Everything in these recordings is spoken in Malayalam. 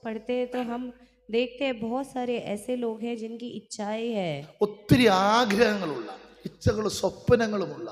पढ़ते हैं तो हम देखते हैं बहुत सारे ऐसे लोग हैं जिनकी इच्छाएं है ഒത്തിരി ആഗ്രഹങ്ങളുള്ള ഇച്ഛകളും സ്വപ്നങ്ങളുമുള്ള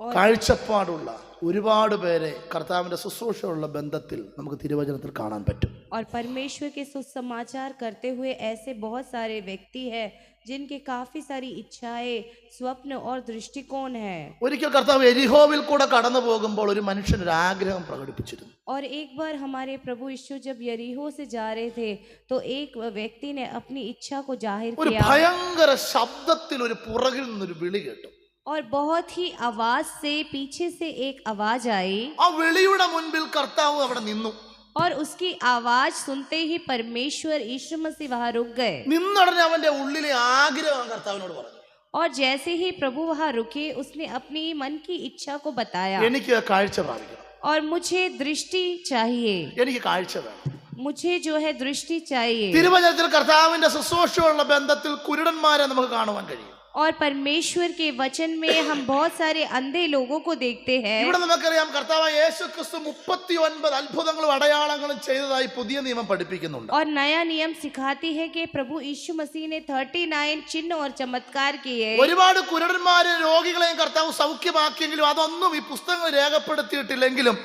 और കാഴ്ചപ്പാടുള്ള ഒരുപാട് പേരെ കർത്താവിന്റെ ശുശ്രൂഷയുള്ള ബന്ധത്തിൽ നമുക്ക് തിരുവചനത്തിൽ കാണാൻ പറ്റും. और परमेश्वर के सुसमाचार करते हुए ऐसे बहुत सारे व्यक्ति हैं जिनके काफी सारी इच्छाएं, स्वप्न और दृष्टिकोण है. ഒരിക്കൽ കർത്താവ് എരിഹോവിൽ കൂടെ കടന്നു പോകുമ്പോൾ ഒരു മനുഷ്യൻ ഒരു ആഗ്രഹം പ്രകടിപ്പിച്ചിരുന്നു. और एक बार हमारे प्रभु यीशु जब यरीहो से जा रहे थे तो एक व्यक्ति ने अपनी इच्छा को जाहिर ഒരു किया ഭയങ്കര ശബ്ദത്തിൽ ഒരു പുറകിൽ നിന്നൊരു വിളി കേട്ടു. और बहुत ही आवाज से पीछे से एक आवाज आई ആ വിളിയുടെ മുൻപിൽ കർത്താവ് അവിടെ നിന്നു. और उसकी आवाज सुनते ही परमेश्वर यीशु मसीह वहां रुक गए. നിന്നുടനെ അവന്റെ ഉള്ളിലെ ആഗ്രഹം കർത്താവിനോട് പറഞ്ഞു. और जैसे ही प्रभु वहां रुके उसने अपनी मन की इच्छा को बताया എനിക്ക് കാഴ്ച പ്രാപിക്കണം, और मुझे दृष्टि चाहिए, എനിക്ക് കാഴ്ച വേണം. मुझे जो है दृष्टि चाहिए. തിരുവചനത്തിൽ കർത്താവിന്റെ ശുശ്രൂഷയുള്ള ബന്ധത്തിൽ കുരുടന്മാരെ നമുക്ക് കാണുവാൻ കഴിയും. और परमेश्वर के वचन में हम बहुत सारे अंधे लोगों को देखते हैं. ഇവിടെ നമുക്കറിയാം കർത്താവായ യേശുക്രിസ്തു 39 അത്ഭുതങ്ങളും അടയാളങ്ങളും ചെയ്തതായി പുതിയ നിയമം പഠിപ്പിക്കുന്നുണ്ട്. और नया नियम सिखाती है कि प्रभु यीशु मसीह ने 39 चिन्ह और चमत्कार किए. ഒരുപാട് കുരുടന്മാരെ രോഗികളെയും കർത്താവ് സൗഖ്യമാക്കിയെങ്കിലും അതൊന്നും ഈ പുസ്തകങ്ങൾ രേഖപ്പെടുത്തിയിട്ടില്ലെങ്കിലും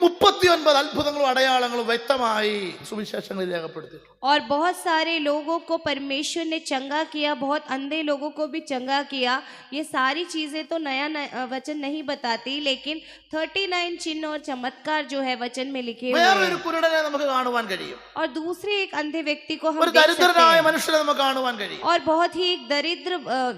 39 അത്ഭുതങ്ങളും അടയാളങ്ങളും വ്യക്തമായി സുവിശേഷങ്ങളിൽ രേഖപ്പെടുത്തി. और बहुत सारे लोगों को परमेश्वर ने चंगा किया, बहुत अंधे लोगों को भी चंगा किया. ये सारी चीजें तो नया वचन नहीं बताती, लेकिन 39 चिन्ह और चमत्कार जो है वचन में लिखे हुए വേറൊരു हैं. കുരുടനെ നമുക്ക് കാണുവാൻ കഴിയും. और दूसरे एक अंधे व्यक्ति को हम ഒരു देख सकते ദരിദ്രനായ हैं. മനുഷ്യനെ നമുക്ക് കാണുവാൻ കഴിയും. और बहुत ही एक दरिद्र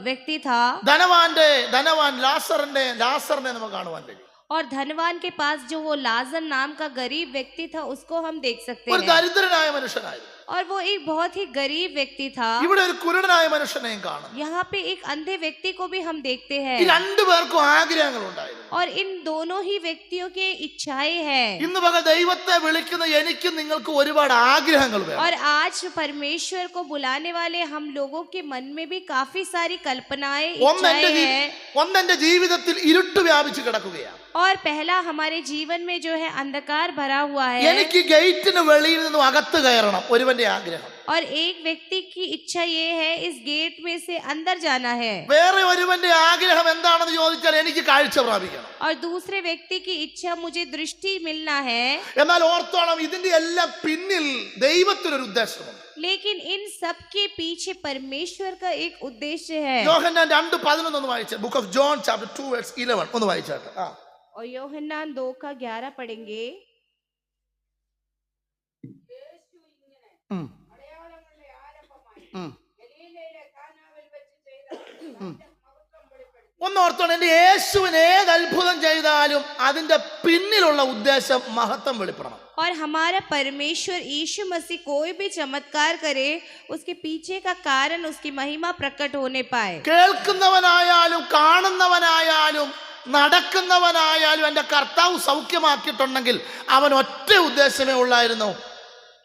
व्यक्ति था. ധനവാൻ ലാസറിനെ നമുക്ക് കാണുവാൻ കഴിയും. और धनवान के पास जो वो लाजर नाम का गरीब व्यक्ति था उसको हम देख सकते ഒരു हैं. ദരിദ്രനായ മനുഷ്യനായിരുന്നു. और वो एक बहुत ही गरीब व्यक्ति था. ഇവിടെ ഒരു കുരുടനായ മനുഷ്യനെയും കാണും. यहाँ पे एक अंधे व्यक्ति को भी हम देखते ഈ हैं. രണ്ടുപേർക്കും ആഗ്രഹങ്ങൾ ഉണ്ടായിരുന്നു. और इन दोनों ही व्यक्तियों के इच्छाएं हैं. ഇന്ന് പകൽ ദൈവത്തെ വിളിക്കുന്ന എനിക്കും നിങ്ങൾക്ക് ഒരുപാട് ആഗ്രഹങ്ങൾ വേണം. और आज परमेश्वर को बुलाने वाले हम लोगों के मन में भी काफी सारी कल्पनाएं, इच्छाएं हैं. ഒന്നെന്റെ ജീവിതത്തിൽ ഇരുട്ട് വ്യാപിച്ചു കിടക്കുകയാണ്. और पहला हमारे जीवन में जो है अंधकार भरा हुआ है. എനിക്ക് ഗേറ്റിന് വെളിയിൽ നിന്നും അകത്ത് കയറണം ഒരുവന്റെ ആഗ്രഹം. और एक व्यक्ति की इच्छा ये है इस गेट में से अंदर जाना है. വേറെ ഒരുവന്റെ ആഗ്രഹം എന്താണെന്ന് ചോദിച്ചാൽ എനിക്ക് കാഴ്ച പ്രാപിക്കണം. और दूसरे व्यक्ति की इच्छा मुझे दृष्टि मिलना है. എന്നാൽ ഓർത്തോളം ഇതിന്റെ എല്ലാം പിന്നിൽ ദൈവത്തിനൊരു ഉദ്ദേശമുണ്ട്. लेकिन इन सब के पीछे परमेश्वर का एक उद्देश्य है. യോഹന്നാൻ 2:11 ഒന്ന് വായിച്ചാൽ, ബുക്ക് ഓഫ് ജോൺ ചാപ്റ്റർ 2:11 ഒന്ന് വായിച്ചാട്ടെ. और യോഹന്നാन 2:11 पढ़ेंगे. ഒന്ന് ഓർത്തോണം, എന്റെ യേശുവിന് ഏത് അത്ഭുതം ചെയ്താലും അതിന്റെ പിന്നിലുള്ള ഉദ്ദേശം മഹത്വം വെളിപ്പെടണം. और हमारा परमेश्वर यीशु मसीह कोई भी चमत्कार करे उसके पीछे का कारण उसकी महिमा प्रकट होने पाए. കേൾക്കുന്നവനായാലും കാണുന്നവനായാലും നടക്കുന്നവനായാലും എന്റെ കർത്താവ് സൗഖ്യമാക്കിയിട്ടുണ്ടെങ്കിൽ അവൻ ഒറ്റ ഉദ്ദേശമേ ഉള്ളായിരുന്നു,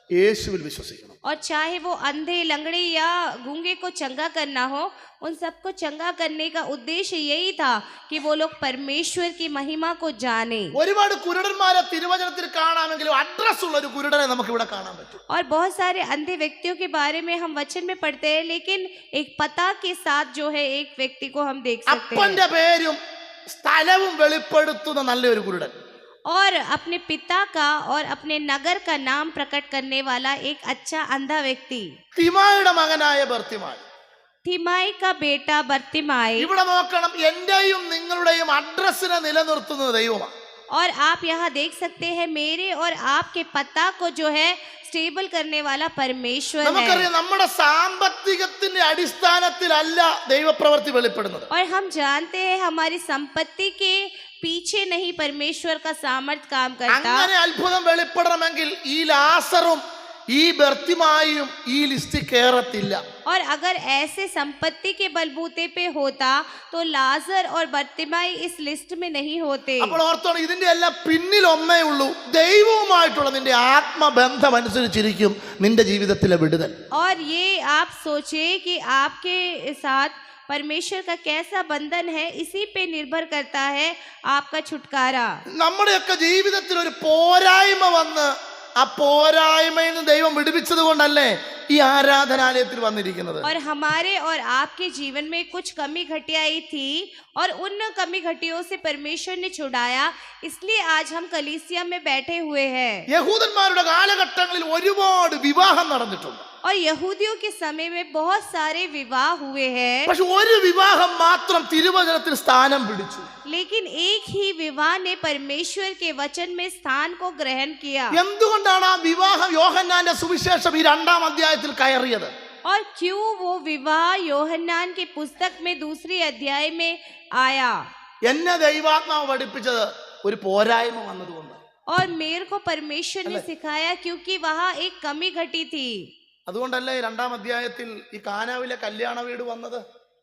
യേശുവിൽ വിശ്വസിക്കണം. और चाहे वो अंधे, लंगड़े या गूंगे को चंगा करना हो, उन सबको चंगा करने का उद्देश्य यही था कि वो लोग परमेश्वर की महिमा को जाने. ഒരുപാട് കുരുടന്മാരെ തിരുവചനത്തിൽ കാണാമെങ്കിലും അഡ്രസ് ഉള്ള ഒരു കുരുടനെ നമുക്ക് ഇവിടെ കാണാൻ പറ്റും. और बहुत सारे अंधे व्यक्तियों के बारे में हम वचन में पढ़ते हैं, लेकिन एक पता के साथ जो है एक व्यक्ति को हम देख सकते हैं. അപ്പന്റെ പേരും സ്ഥലവും വെളിപ്പെടുത്തുന്ന നല്ലൊരു കുരുടൻ. और अपने पिता का और अपने नगर का नाम प्रकट करने वाला एक अच्छा अंधा व्यक्ति. തിമായുടെ മകനായ ബർത്തിമായി. തിമായി का बेटा बर्तिमाई. ഇവിടെ നോക്കണം, എന്റെയും നിങ്ങളുടെയും അഡ്രസ്സിനെ നിലനിർത്തുന്നത് ദൈവമാണ്. और आप यहाँ देख सकते हैं मेरे और आपके पता को जो है स्टेबल करने वाला परमेश्वर है. നമുക്കറിയാം നമ്മുടെ സാമ്പത്തികത്തിന്റെ അടിസ്ഥാനത്തിലല്ല ദൈവപ്രവൃത്തി വെളിപ്പെടുന്നത്. और हम जानते हैं हमारी संपत्ति के पीछे नहीं परमेश्वर का सामर्थ काम करता. അങ്ങനെ അത്ഭുതം വെളിപ്പെടണമെങ്കിൽ ഈ ലാസറും ഈ ബർത്തിമായും ഈ ലിസ്റ്റിൽ കേറത്തില്ല. और अगर ऐसे संपत्ति के बलबूते पे होता तो लाजर और बर्तिमाई इस लिस्ट में नहीं होते. അപ്പോൾ ഓർത്തോണം, ഇതിന്റെ എല്ലാം പിന്നിൽ ഒന്നേ ഉള്ളൂ, ദൈവവുമായിട്ടുള്ള നിന്റെ ആത്മബന്ധം അനുസരിച്ചിരിക്കും നിന്റെ ജീവിതത്തിലെ വിടുതൽ. और ये आप सोचे कि आपके साथ परमेश्वर का कैसा बंधन है, इसी पे निर्भर करता है आपका छुटकारा. നമ്മുടെയൊക്കെ ജീവിതത്തിൽ ഒരു പോരായ്മ വന്ന് ആ പോരായ്മയിൽ നിന്ന് ദൈവം വിടുവിച്ചത് കൊണ്ടല്ലേ ഈ ആരാധനാലയത്തിൽ വന്നിരിക്കുന്നത്. और हमारे और आपके जीवन में कुछ कमी घटिया आई थी और उन कमी घटियों से परमेश्वर ने छुड़ाया, इसलिए आज हम कलीसिया में बैठे हुए हैं. യഹൂദന്മാരുടെ കാലഘട്ടങ്ങളിൽ ഒരുപാട് വിവാഹം നടന്നിട്ടുണ്ട്. और यहूदियों के समय में बहुत सारे विवाह हुए हैं, പക്ഷെ ഒരു വിവാഹം മാത്രം തിരുവചനത്തിൽ സ്ഥാനം പിടിച്ചു. लेकिन एक ही विवाह ने परमेश्वर के वचन में स्थान को ग्रहण किया. എന്തുകൊണ്ടാണ് ആ വിവാഹം യോഹന്നാന്റെ സുവിശേഷം ഈ 2-ാം അധ്യായത്തിൽ കയറിയത്? और क्यों वो विवाह യോഹന്നാൻ की पुस्तक में दूसरी अध्याय में आया? എന്നെ ദൈവാത്മാവ് പഠിപ്പിച്ചത് ഒരു പോരായ്മ വന്നതുകൊണ്ട്. और मेरे को परमेश्वर ने सिखाया क्योंकि वहाँ एक कमी घटी थी. അതുകൊണ്ടല്ലേ 2-ാം അധ്യായത്തിൽ ഈ കാനാവിലെ കല്യാണ വീട് വന്നത്.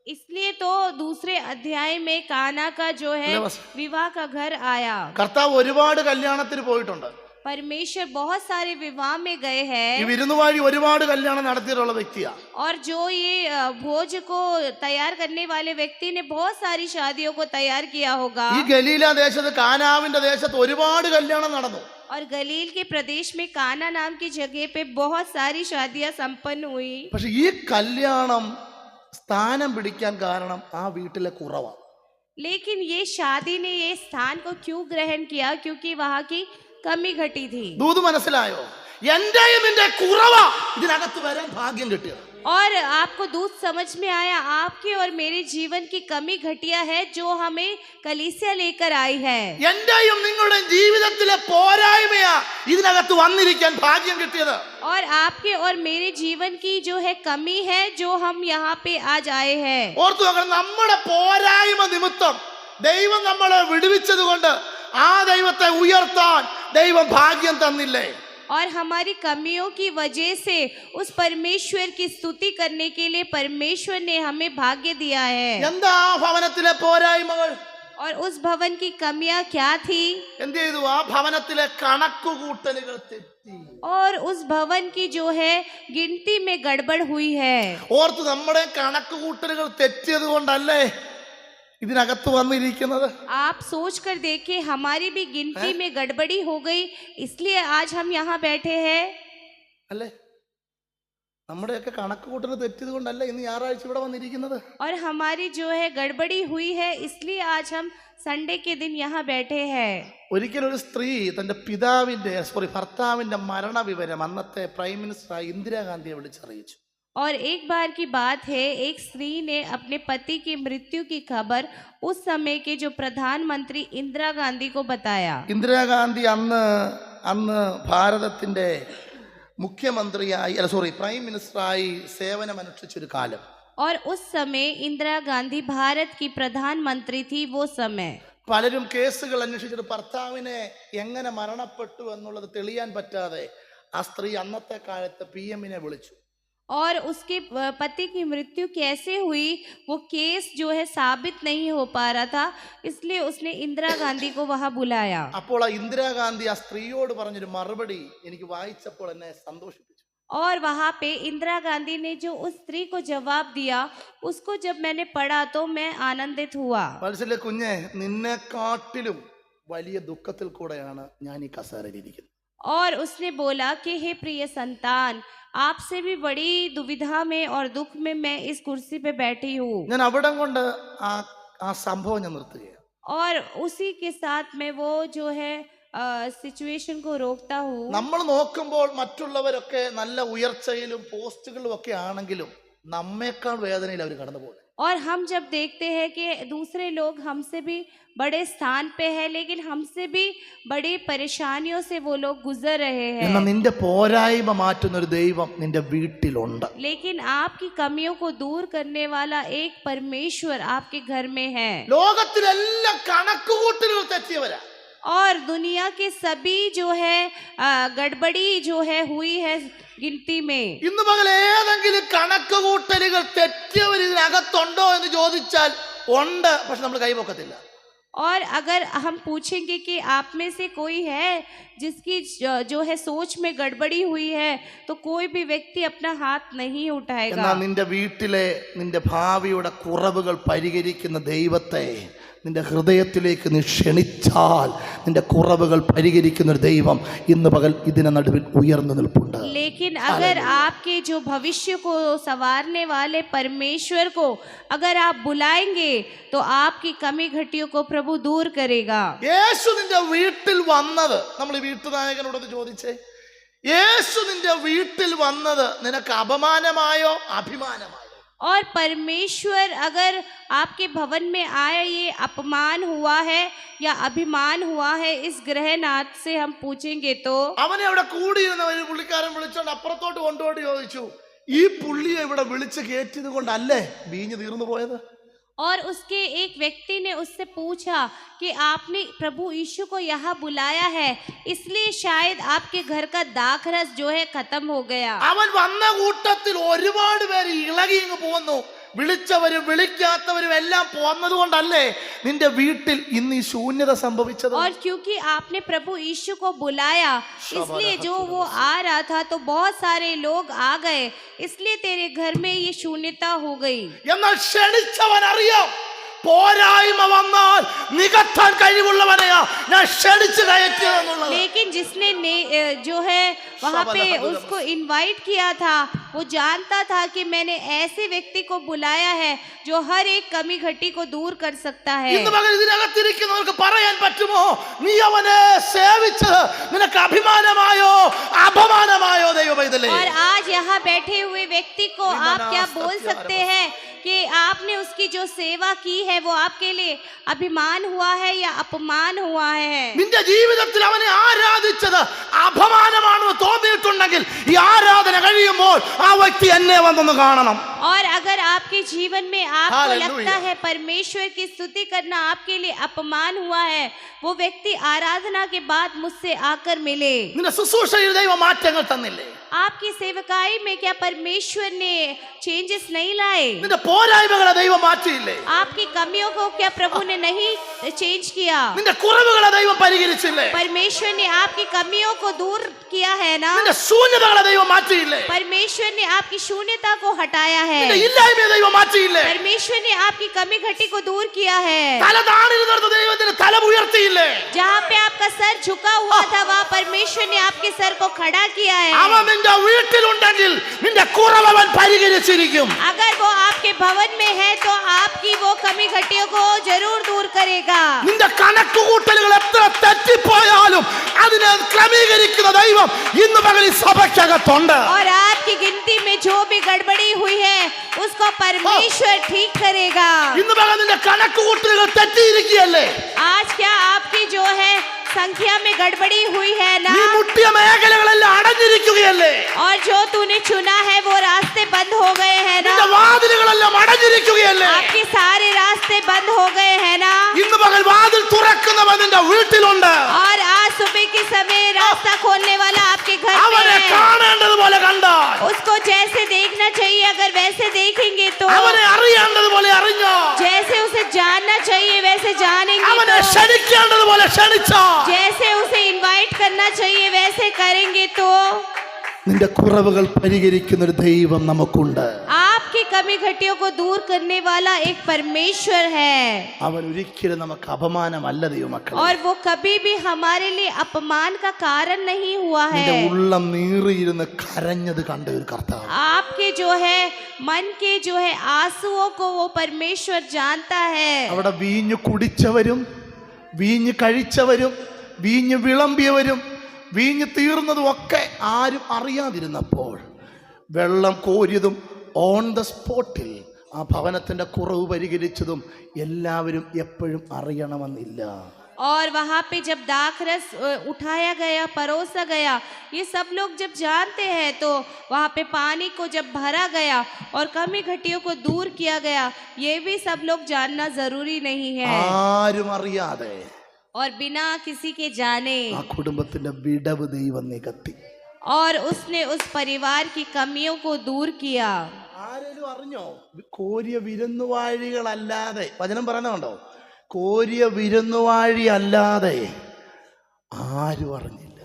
इसलिए तो दूसरे अध्याय में काना का जो है विवाह का घर आया. കർത്താവ് ഒരുപാട് കല്യാണത്തിന് പോയിട്ടുണ്ട്. परमेश्वर बहुत सारे विवाह में गए हैं. ഈ വിരുന്നുവാഴി ഒരുപാട് കല്യാണം നടത്തിയിട്ടുള്ള വ്യക്തിയാ. और जो ये भोज को तैयार करने वाले व्यक्ति ने बहुत सारी शादियों को तैयार किया होगा. ഈ ഗലീല ദേശത്ത് കാനാവിന്റെ ദേശത്ത് ഒരുപാട് കല്യാണം നടന്നു. और गलील के प्रदेश में काना नाम की जगह पे बहुत सारी शादियां संपन्न हुई. പക്ഷെ ഈ കല്യാണം സ്ഥാനം പിടിക്കാൻ കാരണം ആ വീട്ടിലെ കുറവാണ്. लेकिन ये शादी ने ये स्थान को क्यों ग्रहण किया? क्योंकि वहाँ की कमी घटी थी. ദൂത് മനസ്സിലായോ? എന്റെയും നിന്റെ കുറവാ ഇതിനകത്ത് വരാൻ ഭാഗ്യം കിട്ടിയത്. और आपको दूध समझ में आया, आपके और मेरे जीवन की कमी घटिया है जो हमें कलीसिया लेकर आई है. എന്റെയും നിങ്ങളുടെ ജീവിതത്തിലെ പോരായ്മയാ ഇതിനകത്ത് വന്നിരിക്കാൻ ഭാഗ്യം കിട്ടിയത്. और आपके और मेरे जीवन की जो है कमी है जो हम यहाँ पे आज आए हैं. ഓർത്തു നോക്കണം, നമ്മുടെ പോരായ്മ നിമിത്തം ദൈവം നമ്മളെ വിടുവിച്ചത് കൊണ്ട് ആ ദൈവത്തെ ഉയർത്താൻ ദൈവം ഭാഗ്യം തന്നില്ലേ? और हमारी कमियों की वजह से उस परमेश्वर की स्तुति करने के लिए परमेश्वर ने हमें भाग्य दिया है. എന്താ ആ ഭവനത്തിലെ പോരായ്മകൾ? और उस भवन की कमियां क्या थी? എന്ത് ചെയ്തു? ആ ഭവനത്തിലെ കണക്കുകൂട്ടലുകൾ തെറ്റി. और उस भवन की जो है गिनती में गड़बड़ हुई है. ഓർത്തു, നമ്മുടെ കണക്കുകൂട്ടലുകൾ തെറ്റിയത് കൊണ്ടല്ലേ ഇതിനകത്ത് വന്നിരിക്കുന്നത്. आप सोच कर देखें, हमारी भी गिनती में गड़बड़ी हो गई, इसलिए आज हम यहाँ बैठे हैं. അല്ലേ? നമ്മുടെയൊക്കെ കണക്കുകൂട്ടൽ തെറ്റിയത് കൊണ്ടല്ലേ ഇന്ന് ഞായറാഴ്ച ഇവിടെ വന്നിരിക്കുന്നത്. और हमारी जो है गड़बड़ी हुई है, इसलिए आज हम संडे के दिन यहाँ बैठे हैं. ഒരിക്കലൊരു സ്ത്രീ തന്റെ ഭർത്താവിന്റെ മരണവിവരം അന്നത്തെ പ്രൈം മിനിസ്റ്റർ ഇന്ദിരാഗാന്ധിയെ വിളിച്ചറിയിച്ചു. और एक बार की बात है, एक स्त्री ने अपने पति की मृत्यु की खबर उस समय के जो प्रधानमंत्री इंदिरा गांधी को बताया. ഇന്ദിരാഗാന്ധി അന്ന് ഭാരതത്തിന്റെ മുഖ്യമന്ത്രിയായി പ്രൈം മിനിസ്റ്ററായി സേവനമനുഷ്ഠിച്ചൊരു കാലം. और उस समय इंदिरा गांधी भारत की प्रधानमंत्री थी. वो समय പലരും കേസുകൾ അന്വേഷിച്ചിട്ട് ഭർത്താവിനെ എങ്ങനെ മരണപ്പെട്ടു എന്നുള്ളത് തെളിയാൻ പറ്റാതെ ആ സ്ത്രീ അന്നത്തെ കാലത്ത് PM-നെ വിളിച്ചു. और उसके पति की मृत्यु कैसे हुई वो केस जो है साबित नहीं हो पा रहा था, इसलिए उसने इंदिरा गांधी को वहां बुलाया. അപ്പോൾ ആ ഇന്ദിരാഗാന്ധി ആ സ്ത്രീയോട് പറഞ്ഞൊരു മറുപടി എനിക്ക് വായിച്ചപ്പോൾ എന്നെ സന്തോഷിപ്പിച്ചു. और वहां पे इंदिरा गांधी ने जो उस स्त्री को जवाब दिया, उसको जब मैंने पढ़ा तो मैं आनंदित हुआ. മനസ്സിലെ കുഞ്ഞെ, നിന്നെക്കാട്ടിലും വലിയ ദുഃഖത്തിൽ കൂടെയാണ് ഞാൻ ഈ കസേരയിലിരിക്കുന്നത്. और उसने बोला कि हे प्रिय संतान, आपसे भी बड़ी दुविधा में और दुख में मैं इस कुर्सी पे बैठी हूँ. ഞാൻ അവിടം കൊണ്ട് ആ സംഭവം ഞാൻ നിർത്തുകയാണ്. और उसी के साथ में वो जो है സിറ്റുവേഷൻ को रोकता हूँ. നമ്മൾ നോക്കുമ്പോൾ മറ്റുള്ളവരൊക്കെ നല്ല ഉയർച്ചയിലും പോസ്റ്റുകളിലും ഒക്കെ ആണെങ്കിലും നമ്മേക്കാൾ വേദനയിൽ അവർ കടന്നു പോകും. और हम जब देखते हैं कि दूसरे लोग हमसे भी बड़े स्थान पे है, लेकिन हमसे भी बड़ी परेशानियों से वो लोग गुजर रहे हैं. എന്നാൽ നിന്റെ പോരായ്മ മാറ്റുന്ന ഒരു ദൈവം നിന്റെ വീട്ടിലുണ്ട്. लेकिन आपकी कमियों को दूर करने वाला एक परमेश्वर आपके घर में है. ലോകത്തിലെല്ലാം കണക്കുകൂട്ടലുകൾ തെറ്റിയവരാ. और दुनिया के सभी जो है गड़बड़ी जो है हुई है गिनती में. ഇന്ന് പകൽ ഏതെങ്കിലും കണക്കുകൂട്ടലുകൾ തെറ്റിയവർ ഇതിനകത്തുണ്ടോ എന്ന് ചോദിച്ചാൽ ഉണ്ട്, പക്ഷെ നമ്മൾ കൈപൊക്കത്തില്ല. और अगर हम पूछेंगे कि आप में से कोई है जिसकी जो है सोच में गड़बड़ी हुई है, तो कोई भी व्यक्ति अपना हाथ नहीं उठाएगा. എന്നാൽ നിന്റെ വീട്ടിലെ നിന്റെ ഭാവിയുടെ കുറവുകൾ പരിഹരിക്കുന്ന ദൈവത്തെ നിന്റെ ഹൃദയത്തിലേക്ക് നീ ക്ഷണിച്ചാൽ നിന്റെ കുറവുകൾ പരിഹരിക്കുന്ന ഒരു ദൈവം ഇന്ന് പകൽ ഇതിന് നടുവിൽ ഉയർന്നു നിൽപ്പുണ്ട്. लेकिन अगर आपके जो भविष्य को संवारने वाले परमेश्वर को अगर आप बुलाएंगे तो आपकी कमी घटियों को प्रभु दूर करेगा. യേശു നിന്റെ വീട്ടിൽ വന്നത്, നമ്മൾ ഈ വീട്ടുനായകനോട് ചോദിച്ചേ, യേശു നിന്റെ വീട്ടിൽ വന്നത് നിനക്ക് അപമാനമായോ അഭിമാനമായോ? और परमेश्वर अगर आपके भवन में आया, ये अपमान हुआ है या अभिमान हुआ है, इस ग्रहनाथ से हम पूछेंगे तो അവനെ അവിടെ കൂടിയിരുന്ന ഒരു പുള്ളിക്കാരൻ വിളിച്ചോണ്ട് അപ്പുറത്തോട്ട് കൊണ്ടുപോയി ചോദിച്ചു, ഈ പുള്ളിയെ ഇവിടെ വിളിച്ച് കയറ്റിയത് കൊണ്ടല്ലേ വീഞ്ഞ് തീർന്നു പോയത്? और उसके एक व्यक्ति ने उससे पूछा कि आपने प्रभु यीशु को यहाँ बुलाया है, इसलिए शायद आपके घर का दाखरस जो है खत्म हो गया. അവൻ വന്ന കൂട്ടത്തിൽ ഒരുപാട് പേര് ഇളകി ഇങ്ങ് പോന്നു. വിളിച്ചവരും വിളിക്കാത്തവരും എല്ലാം പോന്നത് കൊണ്ടല്ലേ നിന്റെ വീട്ടിൽ ഇന്ന് ഈ ശൂന്യത സംഭവിച്ചത്? और क्योंकि आपने प्रभु यीशु को बुलाया, इसलिए जो वो आ रहा था तो बहुत सारे लोग आ गए, इसलिए तेरे घर में ये शून्यता हो गई. എന്നാൽ ക്ഷണിച്ചവൻ അറിയാം, പോരായ്മ വന്നാൽ നികത്താൻ കഴിവുള്ളവനെയാ ഞാൻ ക്ഷണിച്ചു കയറ്റിയതെന്നുള്ളത്. लेकिन जिसने जो है वहाँ पे उसको इनवाइट किया था, वो जानता था कि मैंने ऐसे व्यक्ति को बुलाया है जो हर एक कमी घटी को दूर कर सकता है. ഇന്ന് പകൽ ഇതിനകത്തിരിക്കുന്നവർക്ക് പറയാൻ പറ്റുമോ, നീ അവനെ സേവിച്ചത് നിനക്ക് അഭിമാനമായോ അപമാനമായോ ദൈവമൈതലേ? और आज यहाँ बैठे हुए व्यक्ति को आप क्या बोल सकते हैं कि आपने उसकी जो सेवा की है वो आपके लिए अभिमान हुआ है या अपमान हुआ है? നിന്റെ ജീവിതത്തിൽ അവനെ ആരാധിച്ചത് അപമാനമാണെന്ന് തോന്നിയിട്ടുണ്ടെങ്കിൽ ഈ ആരാധന കഴിയുമ്പോൾ ആ വ്യക്തി എന്നെ വന്നൊന്ന് കാണണം. और अगर आपके जीवन में आपको हालेलुया। लगता है परमेश्वर की स्तुति करना आपके लिए अपमान हुआ है, वो व्यक्ति आराधना के बाद मुझसे आकर मिले. നിന്റെ ശുശ്രൂഷയിൽ ദൈവം മാറ്റങ്ങൾ തന്നില്ലേ? आपकी सेवकाई में क्या परमेश्वर ने चेंजेस नहीं लाए? നിന്റെ പോരായ്മകളെ ദൈവം മാറ്റിയില്ലേ? आपकी कमियों को क्या प्रभु ने नहीं चेंज किया? നിന്റെ കുറവുകളെ ദൈവം പരിഹരിച്ചില്ലേ? परमेश्वर ने आपकी कमियों को दूर किया है ना? നിന്റെ ശൂന്യതകളെ ദൈവം മാറ്റിയില്ലേ? परमेश्वर ने आपकी शून्यता को हटाया है. നിന്റെ ഇല്ലായ്മയെ ദൈവം മാറ്റിയില്ലേ? परमेश्वर ने आपकी कमी घटी को दूर किया है. തല താണിരുന്നിടത്ത് ദൈവത്തിന് തല ഉയർത്തിയില്ലേ? जहाँ पे आपका सर झुका हुआ था, वहाँ परमेश्वर ने आपके सर को खड़ा किया है. അവൻ നിന്റെ വീട്ടിലുണ്ടെങ്കിൽ നിന്റെ കുറവ് അവൻ പരിഹരിച്ചിരിക്കും. अगर वो आपके भवन में है तो आपकी वो कमी घटियों को जरूर दूर करेगा. നിന്റെ കണക്കുകൂട്ടലുകൾ എത്ര തെറ്റിപ്പോയാലും അതിനെ ക്രമീകരിക്കുന്ന ദൈവം ഇന്ന് പകൽ ഈ സഭയ്ക്കകത്തുണ്ട്. और आपकी गिनती में जो भी गड़बड़ी हुई है उसको परमेश्वर ठीक करेगा. ഇന്ന് പകൽ നിന്റെ കണക്കുകൂട്ടലുകൾ തെറ്റിയിരിക്കുകയല്ലേ? आज क्या आपकी जो है संख्या में गड़बड़ी हुई है ना? നീ മുട്ടിയ മേഖലകളെല്ലാം അടഞ്ഞിരിക്കുകയല്ലേ? और जो तूने चुना है वो रास्ते बंद हो गए हैं ना? നിന്റെ വാതിലുകളെല്ലാം അടഞ്ഞിരിക്കുകയല്ലേ? आपके सारे रास्ते बंद हो गए हैं ना? ഇന്ന് പകൽ വാതിൽ തുറക്കുന്നവൻ നിന്റെ വീട്ടിലുണ്ട്. और आज सुबह के समय रास्ता खोलने वाला आपके घर में അവനെ है. കാണേണ്ടതുപോലെ കണ്ടാൽ, उसको जैसे देखना चाहिए अगर वैसे देखेंगे तो, അവനെ അറിയേണ്ടതുപോലെ അറിഞ്ഞോ, जैसे उसे जानना चाहिए वैसे जानेंगे അവനെ तो, ക്ഷണിക്കേണ്ടതുപോലെ ക്ഷണിച്ചോ, जैसे उसे इनवाइट करना चाहिए वैसे करेंगे तो നിന്റെ കുറവുകൾ പരിഹരിക്കുന്ന ഒരു ദൈവം നമുക്കുണ്ട്. आपकी कमी घटियों को दूर करने वाला एक परमेश्वर है. അവൻ ഒരിക്കലും നമുക്ക് അപമാനമല്ല ദൈവമക്കളെ. और वो कभी भी हमारे लिए अपमान का कारण नहीं हुआ നിന്റെ है. ഉള്ളം നീറിയിരുന്ന് കരഞ്ഞത് കണ്ട ഒരു കർത്താവ്. आपके जो है मन के जो है आंसुओं को वो परमेश्वर जानता है. അവിടെ വീഞ്ഞു കുടിച്ചവരും വീഞ്ഞ് കഴിച്ചവരും വീഞ്ഞ് വിളമ്പിയവരും വീഞ്ഞ് തീർന്നതും ഒക്കെ ആരും അറിയാതിരുന്നപ്പോൾ വെള്ളം കോരിയതും ഓൺ ദ സ്പോട്ടിൽ ആ ഭവനത്തിന്റെ കുറവ് പരിഹരിച്ചതും എല്ലാവരും എപ്പോഴും അറിയണമെന്നില്ല. और वहाँ पे जब दाखरस उठाया गया, परोसा गया, ये सब लोग जब जानते हैं तो वहाँ पे पानी को जब भरा गया और कमी घटियों को दूर किया गया, ये भी सब लोग जानना जरूरी नहीं है. ആരും അറിയാതെ और बिना किसी के जाने ആ കുടുംബത്തിന്റെ വിടവ് ദൈവം നികത്തി. और उसने उस परिवार की कमियों को दूर किया. ആരെങ്കിലും അറിഞ്ഞോ? കോരിയ വിരുന്നുവാഴികളല്ലാതെ വചനം പറയുന്നുണ്ടോ? കോരിയ വിരുന്നുവാഴി അല്ലാതെ ആരും അറിഞ്ഞില്ല.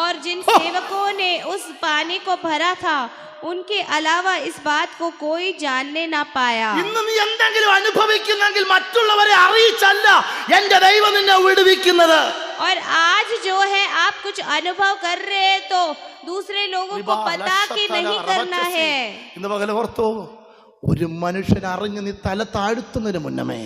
और जिन सेवकों ने उस पानी को भरा था उनके अलावा इस बात को कोई जानने ना पाया। ഇന്ന് നീ എന്തെങ്കിലും അനുഭവിക്കുന്നെങ്കിൽ മറ്റുള്ളവരെ അറിയിച്ചല്ല എന്റെ ദൈവം നിന്നെ വിടുവിക്കുന്നത്. और आज जो है आप कुछ अनुभव कर रहे हैं तो दूसरे लोगों को बता के नहीं करना है। ഇന്ന് പകൽ ഓർത്തോ, ഒരു മനുഷ്യൻ അറിഞ്ഞ് നീ തല താഴ്ത്തുന്നതിന് മുന്നമേ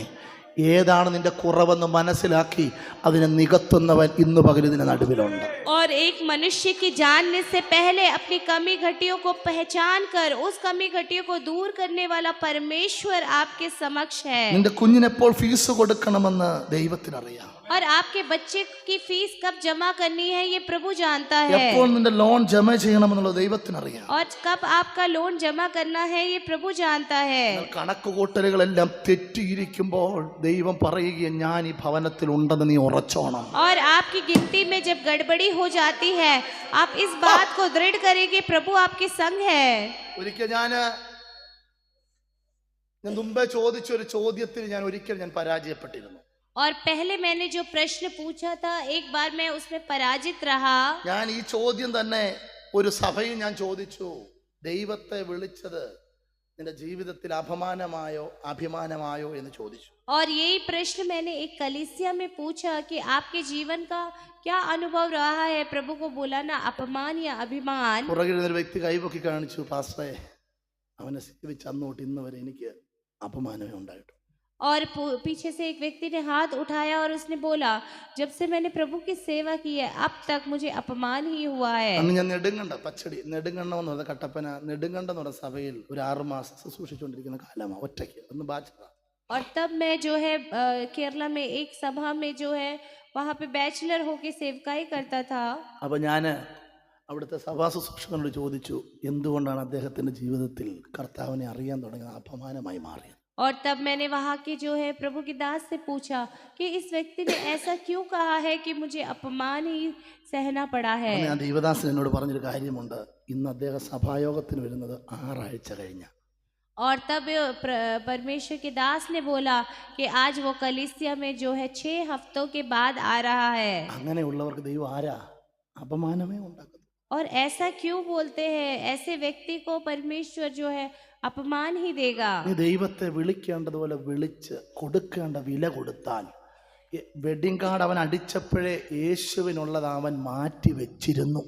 ഏതാണ് നിന്റെ കുറവെന്ന് മനസ്സിലാക്കി അതിനെ നികത്തുന്നവൻ ഇന്ന് പകൽ ഇതിന്റെ നടുവിലുണ്ട്. और एक मनुष्य की जानने से पहले अपनी कमी घटियों को पहचान कर उस कमी घटियों को दूर करने वाला परमेश्वर आपके समक्ष है। നിന്റെ കുഞ്ഞിനെപ്പോൾ ഫീസ് കൊടുക്കണമെന്ന് ദൈവത്തിനറിയാം. और आपके बच्चे की फीस कब जमा करनी है ये प्रभु जानता है। എപ്പോൾ നിന്റെ ലോൺ ജമ ചെയ്യണമെന്നുള്ളത് ദൈവത്തിനറിയാം. और कब आपका लोन जमा करना है ये प्रभु जानता है। കണക്കുകൂട്ടലുകളെല്ലാം തെറ്റിയിരിക്കുമ്പോൾ ദൈവം പറയുകയും ഞാൻ ഈ ഭവനത്തിൽ ഉണ്ടെന്ന് നീ ഉറച്ചോണം. और आपकी गिनती में जब गड़बड़ी हो जाती है आप इस बात को दृढ़ करेंगे प्रभु आपके संग है। ഒരിക്കൽ ഞാൻ മുമ്പേ ചോദിച്ച ഒരു ചോദ്യത്തിൽ ഞാൻ പരാജയപ്പെട്ടിരുന്നു. और पहले मैंने जो प्रश्न पूछा था एक बार मैं उसमें पराजित रहा। ഞാൻ ഈ ചോദ്യം തന്നെ ഒരു സഭയിൽ ഞാൻ ചോദിച്ചു, ദൈവത്തെ വിളിച്ചത് നിന്റെ ജീവിതത്തിൽ അപമാനമായോ അഭിമാനമായോ എന്ന് ചോദിച്ചു. और यही प्रश्न मैंने एक कलीसिया में पूछा कि आपके जीवन का क्या अनुभव रहा है प्रभु को बुलाना अपमान या अभिमान। പുറകിൽ ഒരു വ്യക്തി കൈപൊക്കി കാണിച്ചു, പാസ്റ്ററെ അവനെ സേവിച്ച് അന്നോട്ട് ഇന്ന് വരെ എനിക്ക് അപമാനമേ ഉണ്ടായിട്ടു. और पीछे से एक व्यक्ति ने हाथ उठाया और उसने बोला जब से मैंने प्रभु की सेवा की है अब तक मुझे अपमान ही हुआ है। അന്ന് ഞാൻ നെടുങ്കണ്ടം എന്ന് പറഞ്ഞ കട്ടപ്പന നെടുങ്കണ്ടം എന്ന് പറഞ്ഞ സഭയിൽ ഒരു 6 മാസം ശുശ്രൂഷിച്ചുകൊണ്ടിരിക്കുന്ന കാലമാണ്, ഒറ്റയ്ക്ക് ഒന്ന് ബാച്ചിലർ. और तब मैं जो है केरला में एक सभा में जो है वहाँ पे बैचलर होके सेवकाई करता था। അപ്പൊ ഞാൻ അവിടുത്തെ സഭാ ശുശ്രൂഷകനോട് ചോദിച്ചു, എന്തുകൊണ്ടാണ് അദ്ദേഹത്തിന്റെ ജീവിതത്തിൽ കർത്താവിനെ അറിയാൻ തുടങ്ങിയത് അപമാനമായി മാറിയത്. और तब मैंने वहाँ के जो है प्रभु के दास से पूछा कि इस व्यक्ति ने ऐसा क्यों कहा है कि मुझे अपमान ही सहना पड़ा है। ഞാൻ ദൈവദാസൻ എന്നോട് പറഞ്ഞൊരു കാര്യമുണ്ട്, ഇന്ന് അദ്ദേഹം സഭായോഗത്തിന് വരുന്നത് 6 ആഴ്ച കഴിഞ്ഞ. और तब परमेश्वर के दास ने बोला कि आज वो कलीसिया में जो है 6 हफ्तों के बाद आ रहा है। അങ്ങനെയുള്ളവർക്ക് ദൈവം ആരാ? അപമാനമേ ഉണ്ടാക്കുന്നത്. और ऐसा क्यों बोलते हैं? ऐसे व्यक्ति को परमेश्वर जो है अपमान ही देगा। നീ ദൈവത്തെ വിളിക്കേണ്ടതുപോലെ വിളിച്ച് കൊടുക്കേണ്ട വില കൊടുത്താൽ, വെഡിങ് കാർഡ് അവൻ അടിച്ചപ്പോഴേ യേശുവിനുള്ളത് അവൻ മാറ്റി വെച്ചിരുന്നു.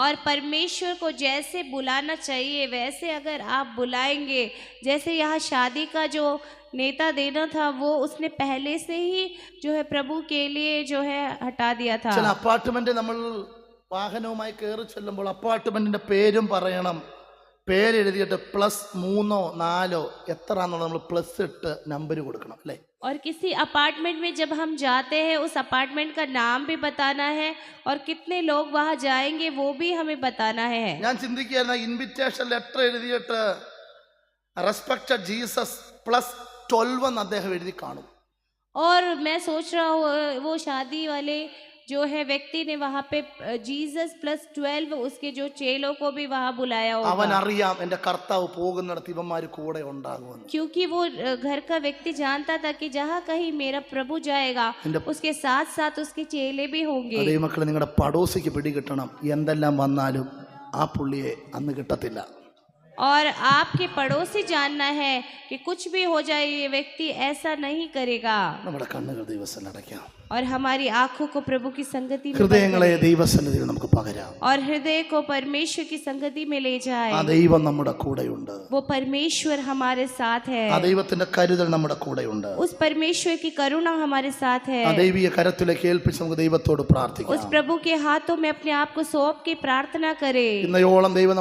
और परमेश्वर को जैसे बुलाना चाहिए वैसे अगर आप बुलाएंगे, जैसे यहाँ शादी का जो नेता देना था वो उसने पहले से ही जो है प्रभु के लिए जो है हटा दिया था। ചില അപ്പാർട്ട്മെന്റ് നമ്മൾ വാഹനവുമായി കയറി ചെല്ലുമ്പോൾ അപ്പാർട്ട്മെന്റിന്റെ പേരും പറയണം, പേരെഴുതിയിട്ട് +3 4 എത്രയാണെന്നുള്ളത് നമ്മൾ പ്ലസ് ഇട്ട് നമ്പർ കൊടുക്കണം അല്ലേ. और किसी अपार्टमेंट में जब हम जाते हैं उस अपार्टमेंट का नाम भी बताना है और कितने लोग वहाँ जाएंगे वो भी हमें बताना है। ഞാൻ ചിന്തിക്കുകയായിരുന്നു, ഇൻവിറ്റേഷൻ ലെറ്റർ എഴുതിയിട്ട് റെസ്പെക്റ്റഡ് ജീസസ് +12 എന്ന് അദ്ദേഹം എഴുതി കാണും. और मैं सोच रहा हूँ वो शादी वाले जो है व्यक्ति ने वहाँ पे जीसस +12 उसके जो चेलों को भी वहाँ बुलाया होगा। അവൻ അറിയാം എൻ്റെ കർത്താവ് പോകുന്നിടത്ത് ഇവന്മാർ കൂടെ ഉണ്ടാകുമെന്ന്. क्योंकि वो घर का व्यक्ति जानता था कि जहाँ कहीं मेरा प्रभु जाएगा उसके साथ साथ उसके चेले भी होंगे। അതേ മക്കളെ, നിങ്ങളുടെ പടോസിക്ക് പിടികിട്ടണം, എന്തെല്ലാം വന്നാലും ആ പുള്ളിയെ അന്ന് കിട്ടത്തില്ല. और आपके पड़ोसी जानना है कि कुछ भी हो जाए ये व्यक्ति ऐसा नहीं करेगा। നമ്മുടെ കണ്ണുകൾ ദൈവസന്നിധിയിൽ അടയ്ക്കാം. और हमारी आंखों को प्रभु की संगति में ഹൃദയങ്ങളെ ദൈവസന്നിധിയിൽ നമുക്ക് പകരാം. और हृदय को परमेश्वर की संगति में ले जाए। ആ ദൈവം നമ്മുടെ കൂടെയുണ്ട്. वो परमेश्वर हमारे साथ है। ആ ദൈവത്തിന്റെ കരുതൽ നമ്മുടെ കൂടെയുണ്ട്. उस परमेश्वर की करुणा हमारे साथ है। ആ ദൈവീയ കരത്തിലേക്ക് ഏൽപ്പിച്ച് നമുക്ക് ദൈവത്തോട് പ്രാർത്ഥിക്കാം. उस प्रभु के हाथों में अपने आप को सौंप के प्रार्थना करें। ഇന്നയോളം ദൈവം